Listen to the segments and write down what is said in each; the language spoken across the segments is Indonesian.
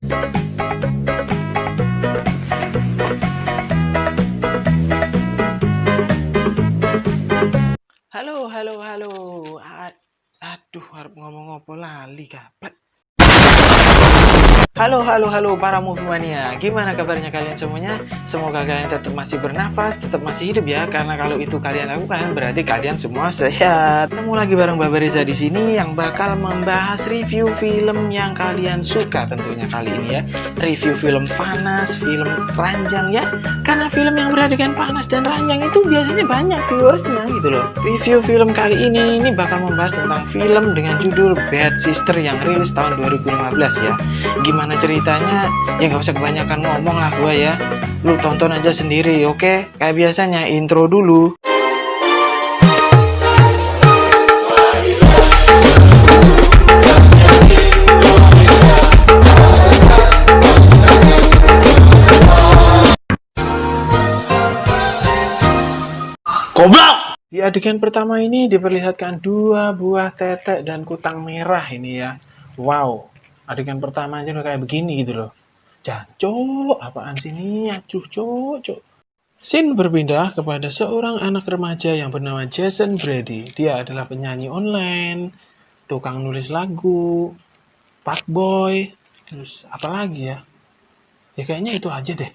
Halo, halo, halo. Aduh, harus ngomong apa lali kapan? Halo para movie mania. Gimana kabarnya kalian semuanya? Semoga kalian tetap masih bernafas, tetap masih hidup ya. Karena kalau itu kalian lakukan, berarti kalian semua sehat. Ketemu lagi bareng Baba Reza di sini yang bakal membahas review film yang kalian suka tentunya kali ini ya. Review film panas, film ranjang ya. Karena film yang beradegan panas dan ranjang itu biasanya banyak viewersnya gitu loh. Review film kali ini bakal membahas tentang film dengan judul Bad Sister yang rilis tahun 2015 ya. Gimana ceritanya? Ya nggak usah kebanyakan ngomong lah gue ya. Lu tonton aja sendiri, oke? Kayak biasanya intro dulu. Goblok! Di adegan pertama ini diperlihatkan dua buah tetek dan kutang merah ini ya. Wow, adegan pertama aja udah kayak begini gitu loh. Jancuk, apaan sih ini? Aduh, cuk. Scene berpindah kepada seorang anak remaja yang bernama Jason Brady. Dia adalah penyanyi online, tukang nulis lagu, fuckboy, terus apa lagi ya? Ya kayaknya itu aja deh.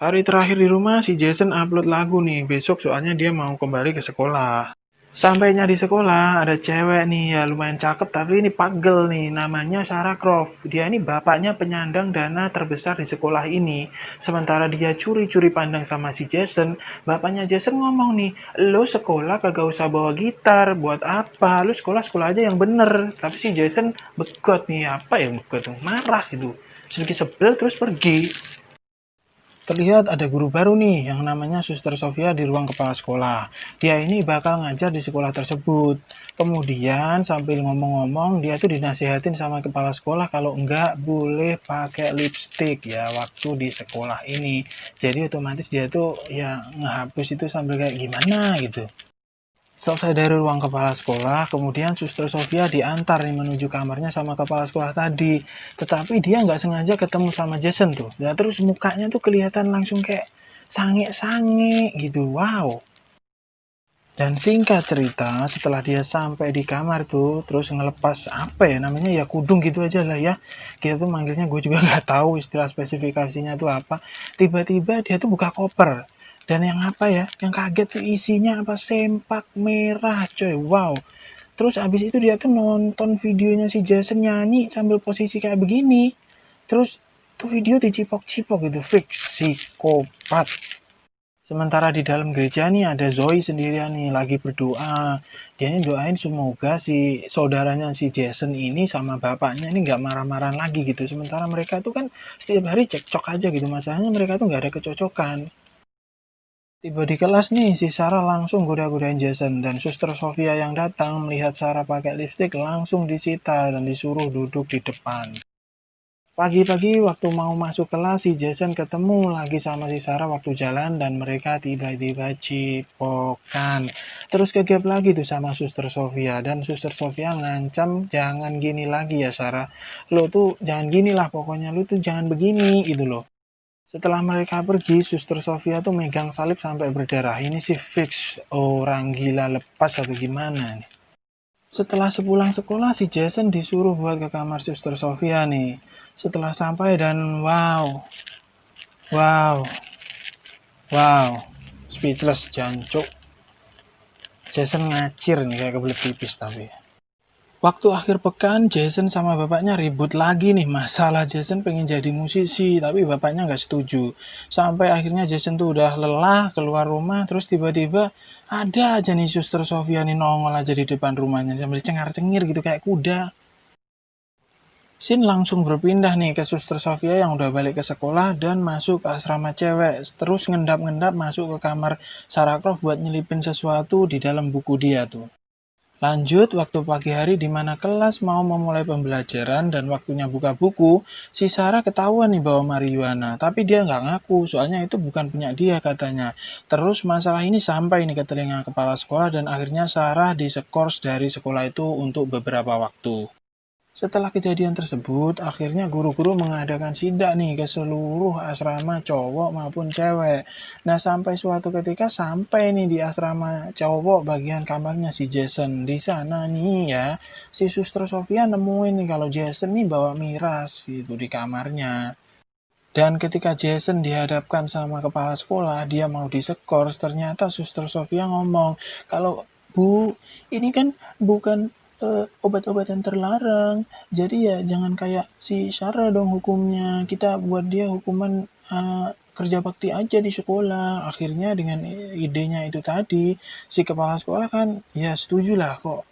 Hari terakhir di rumah si Jason upload lagu nih, besok soalnya dia mau kembali ke sekolah. Sampainya di sekolah ada cewek nih ya lumayan cakep tapi ini pagel nih namanya Sarah Croft. Dia ini bapaknya penyandang dana terbesar di sekolah ini. Sementara dia curi-curi pandang sama si Jason, bapaknya Jason ngomong nih, lo sekolah kagak usah bawa gitar, buat apa? Lo sekolah-sekolah aja yang bener. Tapi si Jason begot nih, apa ya begot? Marah gitu. Sedikit sebel terus pergi. Terlihat ada guru baru nih yang namanya Suster Sofia di ruang kepala sekolah. Dia ini bakal ngajar di sekolah tersebut. Kemudian sambil ngomong-ngomong dia tuh dinasihatin sama kepala sekolah kalau enggak boleh pakai lipstick ya waktu di sekolah ini. Jadi otomatis dia tuh ya ngehapus itu sambil kayak gimana gitu. Selesai dari ruang kepala sekolah, kemudian Suster Sofia diantar nih menuju kamarnya sama kepala sekolah tadi. Tetapi dia nggak sengaja ketemu sama Jason tuh. Dan terus mukanya tuh kelihatan langsung kayak sange-sange gitu. Wow. Dan singkat cerita, setelah dia sampai di kamar tuh, terus ngelepas apa ya namanya ya kudung gitu aja lah ya. Kita tuh manggilnya gue juga nggak tahu istilah spesifikasinya tuh apa. Tiba-tiba dia tuh buka koper. Dan yang apa ya, yang kaget tuh isinya apa sempak merah coy, wow. Terus abis itu dia tuh nonton videonya si Jason nyanyi sambil posisi kayak begini. Terus tuh video dicipok-cipok gitu, fix psikopat. Sementara di dalam gereja nih ada Zoe sendirian nih lagi berdoa. Dia ini doain semoga si saudaranya si Jason ini sama bapaknya ini nggak marah-marah lagi gitu. Sementara mereka tuh kan setiap hari cekcok aja gitu. Masalahnya mereka tuh nggak ada kecocokan. Tiba di kelas nih, si Sarah langsung goda-godain Jason dan Suster Sofia yang datang melihat Sarah pakai lipstick langsung disita dan disuruh duduk di depan. Pagi-pagi waktu mau masuk kelas, si Jason ketemu lagi sama si Sarah waktu jalan dan mereka tiba-tiba cipokan. Terus kegap lagi tuh sama Suster Sofia dan Suster Sofia ngancam jangan gini lagi ya Sarah. Lo tuh jangan gini lah pokoknya lo tuh jangan begini gitu loh. Setelah mereka pergi, Suster Sofia tuh megang salib sampai berdarah. Ini sih fix orang gila lepas atau gimana nih. Setelah sepulang sekolah, si Jason disuruh buat ke kamar Suster Sofia nih. Setelah sampai dan wow, speechless jancuk. Jason ngacir nih kayak kebelet pipis tapi. Waktu akhir pekan, Jason sama bapaknya ribut lagi nih. Masalah Jason pengen jadi musisi, tapi bapaknya nggak setuju. Sampai akhirnya Jason tuh udah lelah keluar rumah, terus tiba-tiba ada aja nih Suster Sofia nih nongol aja di depan rumahnya. Sambil cengar-cengir gitu kayak kuda. Sin langsung berpindah nih ke Suster Sofia yang udah balik ke sekolah dan masuk ke asrama cewek. Terus ngendap-ngendap masuk ke kamar Sarah Croft buat nyelipin sesuatu di dalam buku dia tuh. Lanjut, waktu pagi hari di mana kelas mau memulai pembelajaran dan waktunya buka buku, si Sarah ketahuan nih bawa marijuana. Tapi dia nggak ngaku, soalnya itu bukan punya dia katanya. Terus masalah ini sampai nih ke telinga kepala sekolah dan akhirnya Sarah diskors dari sekolah itu untuk beberapa waktu. Setelah kejadian tersebut, akhirnya guru-guru mengadakan sidak nih ke seluruh asrama cowok maupun cewek. Nah, sampai suatu ketika sampai nih di asrama cowok bagian kamarnya si Jason. Di sana nih ya, si Suster Sofia nemuin nih kalau Jason nih bawa miras gitu di kamarnya. Dan ketika Jason dihadapkan sama kepala sekolah, dia mau diskors, ternyata Suster Sofia ngomong, kalau Bu, ini kan bukan obat-obatan terlarang, jadi ya jangan kayak si Sarah dong hukumnya, kita buat dia hukuman kerja bakti aja di sekolah. Akhirnya dengan idenya itu tadi, si kepala sekolah kan ya setuju lah kok,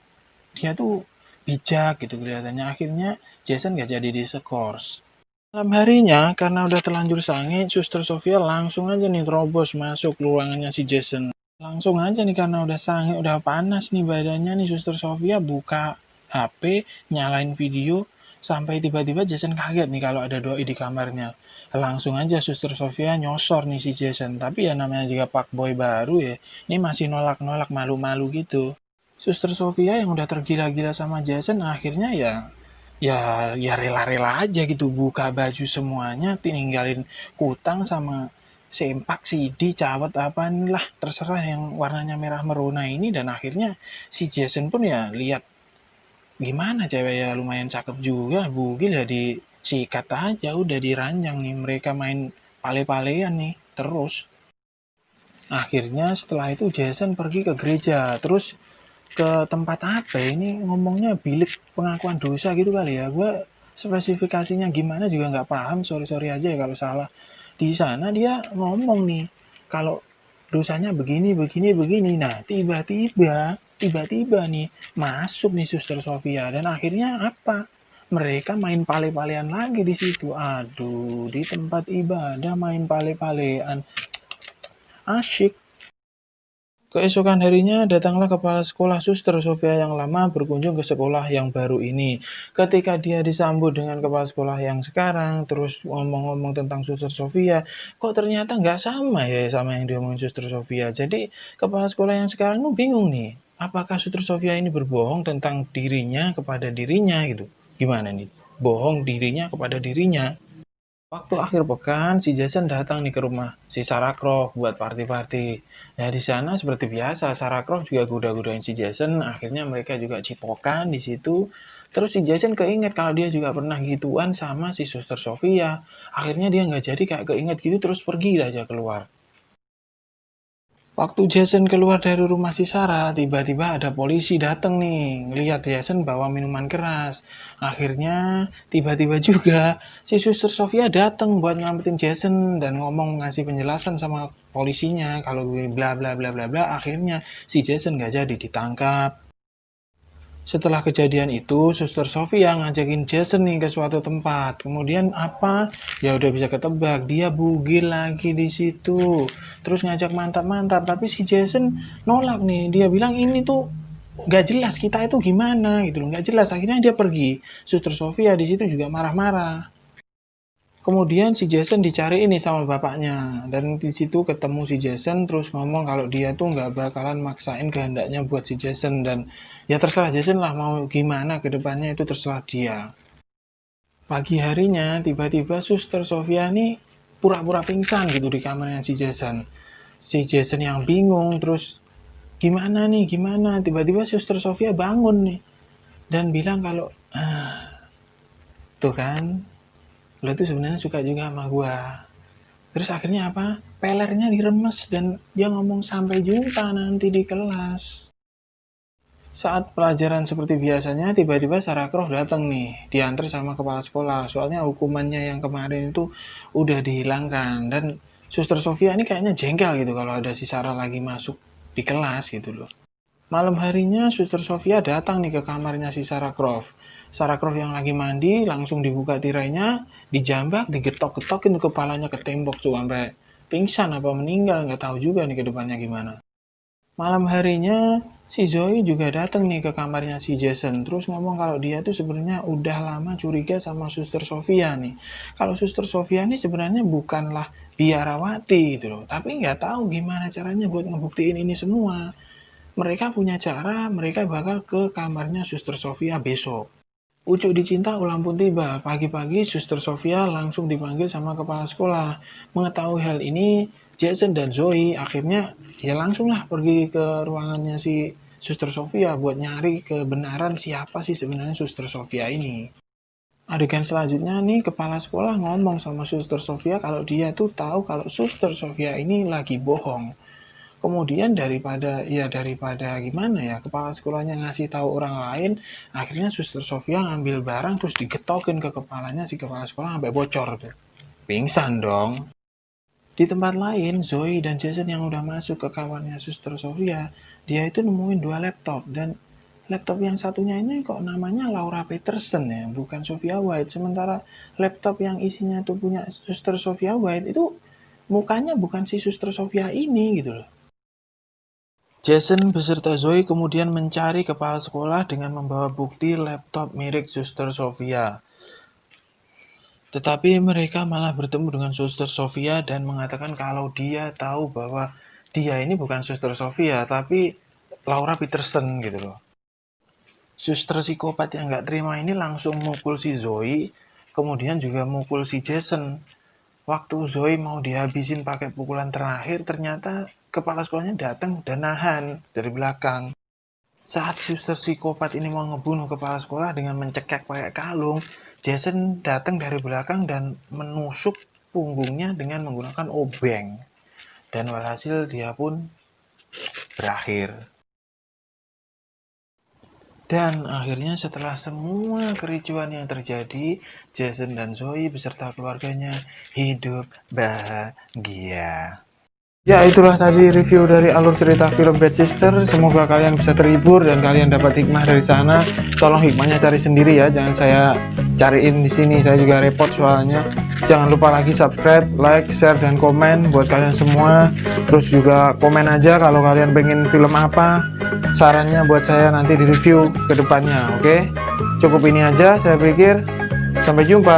dia tuh bijak gitu kelihatannya. Akhirnya Jason gak jadi diskors. Malam harinya, karena udah terlanjur sange, Suster Sofia langsung aja nih terobos masuk ruangannya si Jason. Langsung aja nih karena udah sange, udah panas nih badannya nih, Suster Sofia buka HP, nyalain video, sampai tiba-tiba Jason kaget nih kalau ada doi di kamarnya. Langsung aja Suster Sofia nyosor nih si Jason. Tapi ya namanya juga fuckboy baru ya, ini masih nolak-nolak malu-malu gitu. Suster Sofia yang udah tergila-gila sama Jason akhirnya ya rela-rela aja gitu buka baju semuanya, tinggalin kutang sama sempak, CD, cawet apa lah terserah yang warnanya merah merona ini. Dan akhirnya si Jason pun ya lihat gimana cewek ya lumayan cakep juga, bugil ya disikat aja udah diranjang nih, mereka main pale-palean nih terus. Akhirnya setelah itu Jason pergi ke gereja, terus ke tempat apa ini ngomongnya, bilik pengakuan dosa gitu kali ya, gue spesifikasinya gimana juga nggak paham, sorry aja ya kalau salah. Di sana dia ngomong nih kalau dosanya begini begini begini. Nah, tiba-tiba nih masuk nih Suster Sofia, dan akhirnya apa, mereka main pale-palean lagi di situ. Aduh, di tempat ibadah main pale-palean, asyik. Keesokan harinya, datanglah kepala sekolah Suster Sofia yang lama berkunjung ke sekolah yang baru ini. Ketika dia disambut dengan kepala sekolah yang sekarang, terus ngomong-ngomong tentang Suster Sofia, kok ternyata nggak sama ya sama yang diomongin Suster Sofia. Jadi kepala sekolah yang sekarang tuh bingung nih, apakah Suster Sofia ini berbohong tentang dirinya kepada dirinya gitu? Gimana nih? Bohong dirinya kepada dirinya. Waktu akhir pekan, si Jason datang nih ke rumah si Sarah Croft buat party-party. Nah, di sana seperti biasa, Sarah Croft juga goda-godain si Jason. Akhirnya mereka juga cipokan di situ. Terus si Jason keinget kalau dia juga pernah gituan sama si Suster Sofia. Akhirnya dia nggak jadi kayak keinget gitu, terus pergi aja keluar. Waktu Jason keluar dari rumah si Sarah, tiba-tiba ada polisi datang nih, ngelihat Jason bawa minuman keras. Akhirnya, tiba-tiba juga si Suster Sofia datang buat nyelamatin Jason dan ngomong ngasih penjelasan sama polisinya kalau bla bla bla bla bla. Akhirnya si Jason nggak jadi ditangkap. Setelah kejadian itu, Suster Sofia ngajakin Jason nih ke suatu tempat. Kemudian apa? Ya udah bisa ketebak, dia bugil lagi di situ. Terus ngajak mantap-mantap, tapi si Jason nolak nih. Dia bilang ini tuh gak jelas, kita itu gimana gitu loh, gak jelas. Akhirnya dia pergi. Suster Sofia di situ juga marah-marah. Kemudian si Jason dicari ini sama bapaknya, dan di situ ketemu si Jason terus ngomong kalau dia tuh nggak bakalan maksain kehendaknya buat si Jason, dan ya terserah Jason lah mau gimana ke depannya, itu terserah dia. Pagi harinya tiba-tiba Suster Sofia nih pura-pura pingsan gitu di kamarnya si Jason. Si Jason yang bingung terus gimana nih gimana, tiba-tiba Suster Sofia bangun nih dan bilang kalau tuh kan, lo tuh sebenarnya suka juga sama gua. Terus akhirnya apa? Pelernya diremes dan dia ngomong sampai jumpa nanti di kelas. Saat pelajaran seperti biasanya, tiba-tiba Sarah Croft datang nih, diantar sama kepala sekolah. Soalnya hukumannya yang kemarin itu udah dihilangkan, dan Suster Sofia ini kayaknya jengkel gitu kalau ada si Sarah lagi masuk di kelas gitu loh. Malam harinya Suster Sofia datang nih ke kamarnya si Sarah Croft. Sarah Croft yang lagi mandi langsung dibuka tirainya, dijambak, digetok-getokin kepalanya ke tembok tuh sampai pingsan apa meninggal, nggak tahu juga nih ke depannya gimana. Malam harinya si Zoe juga datang nih ke kamarnya si Jason, terus ngomong kalau dia tuh sebenarnya udah lama curiga sama Suster Sofia nih. Kalau Suster Sofia nih sebenarnya bukanlah biarawati gitu loh, tapi nggak tahu gimana caranya buat ngebuktiin ini semua. Mereka punya cara, mereka bakal ke kamarnya Suster Sofia besok. Ucuk dicinta ulang pun tiba. Pagi-pagi Suster Sofia langsung dipanggil sama kepala sekolah. Mengetahui hal ini, Jason dan Zoe akhirnya ya langsunglah pergi ke ruangannya si Suster Sofia buat nyari kebenaran siapa sih sebenarnya Suster Sofia ini. Adegan selanjutnya nih, kepala sekolah ngomong sama Suster Sofia kalau dia tuh tahu kalau Suster Sofia ini lagi bohong. Kemudian daripada gimana ya, kepala sekolahnya ngasih tahu orang lain, akhirnya Suster Sofia ngambil barang terus digetokin ke kepalanya si kepala sekolah sampai bocor tuh. Pingsan dong. Di tempat lain, Zoe dan Jason yang udah masuk ke kamarnya Suster Sofia, dia itu nemuin 2 laptop, dan laptop yang satunya ini kok namanya Laura Peterson ya, bukan Sophia White. Sementara laptop yang isinya tuh punya Suster Sophia White itu mukanya bukan si Suster Sofia ini gitu loh. Jason beserta Zoe kemudian mencari kepala sekolah dengan membawa bukti laptop milik Suster Sofia. Tetapi mereka malah bertemu dengan Suster Sofia dan mengatakan kalau dia tahu bahwa dia ini bukan Suster Sofia, tapi Laura Peterson gitu loh. Suster psikopat yang nggak terima ini langsung mukul si Zoe, kemudian juga mukul si Jason. Waktu Zoe mau dihabisin pakai pukulan terakhir, ternyata kepala sekolahnya datang dan nahan dari belakang. Saat suster psikopat ini mau ngebunuh kepala sekolah dengan mencekek pakai kalung, Jason datang dari belakang dan menusuk punggungnya dengan menggunakan obeng. Dan walhasil dia pun berakhir. Dan akhirnya setelah semua kericuan yang terjadi, Jason dan Zoe beserta keluarganya hidup bahagia. Ya, itulah tadi review dari alur cerita film Bad Sister. Semoga kalian bisa terhibur dan kalian dapat hikmah dari sana. Tolong hikmahnya cari sendiri ya, jangan saya cariin di sini. Saya juga repot soalnya. Jangan lupa lagi subscribe, like, share, dan komen buat kalian semua. Terus juga komen aja kalau kalian pengen film apa, sarannya buat saya nanti di review ke depannya, oke? Cukup ini aja saya pikir. Sampai jumpa.